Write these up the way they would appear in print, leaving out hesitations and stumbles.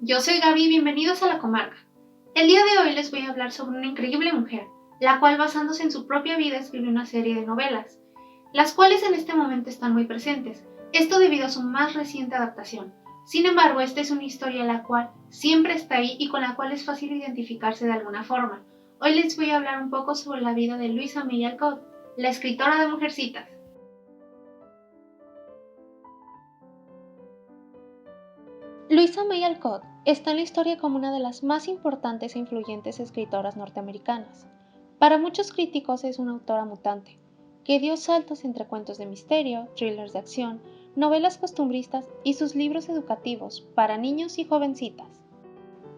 Yo soy Gaby y bienvenidos a La Comarca. El día de hoy les voy a hablar sobre una increíble mujer, la cual basándose en su propia vida escribió una serie de novelas, las cuales en este momento están muy presentes, esto debido a su más reciente adaptación. Sin embargo, esta es una historia la cual siempre está ahí y con la cual es fácil identificarse de alguna forma. Hoy les voy a hablar un poco sobre la vida de Louisa May Alcott, la escritora de Mujercitas. Louisa May Alcott está en la historia como una de las más importantes e influyentes escritoras norteamericanas. Para muchos críticos es una autora mutante, que dio saltos entre cuentos de misterio, thrillers de acción, novelas costumbristas y sus libros educativos para niños y jovencitas.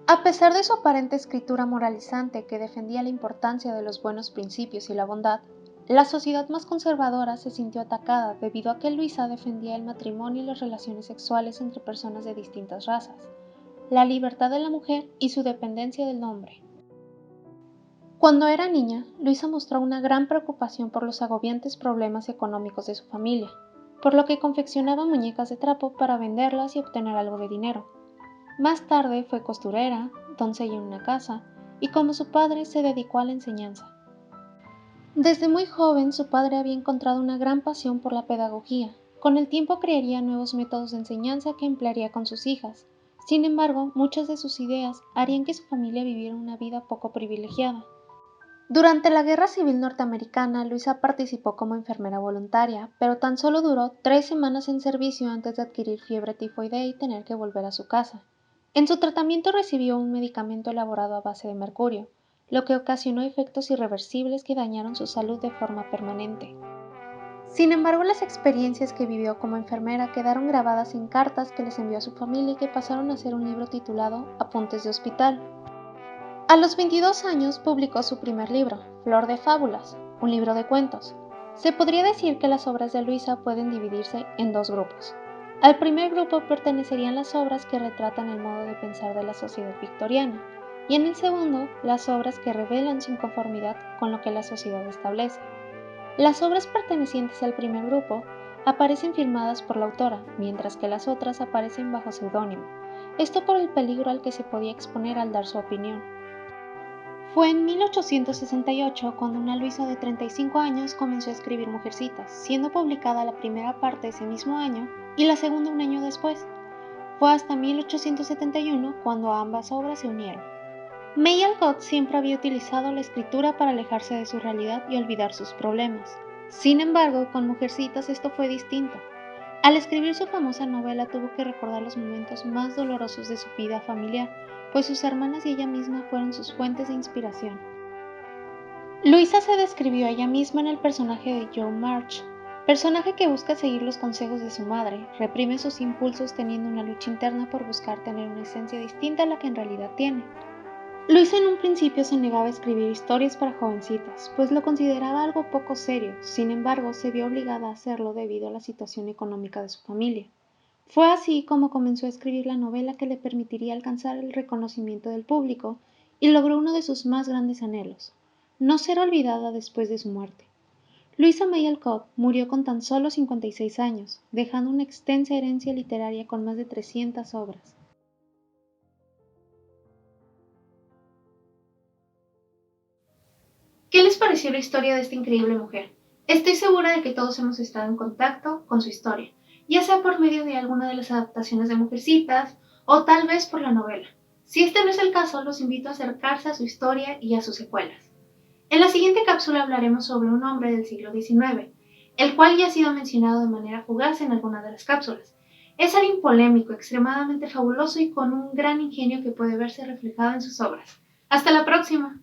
A pesar de su aparente escritura moralizante que defendía la importancia de los buenos principios y la bondad, la sociedad más conservadora se sintió atacada debido a que Luisa defendía el matrimonio y las relaciones sexuales entre personas de distintas razas, la libertad de la mujer y su dependencia del hombre. Cuando era niña, Luisa mostró una gran preocupación por los agobiantes problemas económicos de su familia, por lo que confeccionaba muñecas de trapo para venderlas y obtener algo de dinero. Más tarde fue costurera, doncella en una casa, y como su padre se dedicó a la enseñanza. Desde muy joven su padre había encontrado una gran pasión por la pedagogía. Con el tiempo crearía nuevos métodos de enseñanza que emplearía con sus hijas. Sin embargo, muchas de sus ideas harían que su familia viviera una vida poco privilegiada. Durante la Guerra Civil Norteamericana, Luisa participó como enfermera voluntaria, pero tan solo duró 3 semanas en servicio antes de adquirir fiebre tifoidea y tener que volver a su casa. En su tratamiento recibió un medicamento elaborado a base de mercurio, lo que ocasionó efectos irreversibles que dañaron su salud de forma permanente. Sin embargo, las experiencias que vivió como enfermera quedaron grabadas en cartas que les envió a su familia y que pasaron a ser un libro titulado Apuntes de Hospital. A los 22 años publicó su primer libro, Flor de Fábulas, un libro de cuentos. Se podría decir que las obras de Luisa pueden dividirse en dos grupos. Al primer grupo pertenecerían las obras que retratan el modo de pensar de la sociedad victoriana, y en el segundo, las obras que revelan su inconformidad con lo que la sociedad establece. Las obras pertenecientes al primer grupo aparecen firmadas por la autora, mientras que las otras aparecen bajo seudónimo, esto por el peligro al que se podía exponer al dar su opinión. Fue en 1868 cuando una Luisa de 35 años comenzó a escribir Mujercitas, siendo publicada la primera parte ese mismo año y la segunda un año después. Fue hasta 1871 cuando ambas obras se unieron. May Alcott siempre había utilizado la escritura para alejarse de su realidad y olvidar sus problemas. Sin embargo, con Mujercitas esto fue distinto. Al escribir su famosa novela tuvo que recordar los momentos más dolorosos de su vida familiar, pues sus hermanas y ella misma fueron sus fuentes de inspiración. Luisa se describió a ella misma en el personaje de Jo March, personaje que busca seguir los consejos de su madre, reprime sus impulsos teniendo una lucha interna por buscar tener una esencia distinta a la que en realidad tiene. Luisa en un principio se negaba a escribir historias para jovencitas, pues lo consideraba algo poco serio, sin embargo se vio obligada a hacerlo debido a la situación económica de su familia. Fue así como comenzó a escribir la novela que le permitiría alcanzar el reconocimiento del público y logró uno de sus más grandes anhelos, no ser olvidada después de su muerte. Louisa May Alcott murió con tan solo 56 años, dejando una extensa herencia literaria con más de 300 obras. ¿Qué les pareció la historia de esta increíble mujer? Estoy segura de que todos hemos estado en contacto con su historia, ya sea por medio de alguna de las adaptaciones de Mujercitas o tal vez por la novela. Si este no es el caso, los invito a acercarse a su historia y a sus secuelas. En la siguiente cápsula hablaremos sobre un hombre del siglo XIX, el cual ya ha sido mencionado de manera fugaz en alguna de las cápsulas. Es alguien polémico, extremadamente fabuloso y con un gran ingenio que puede verse reflejado en sus obras. ¡Hasta la próxima!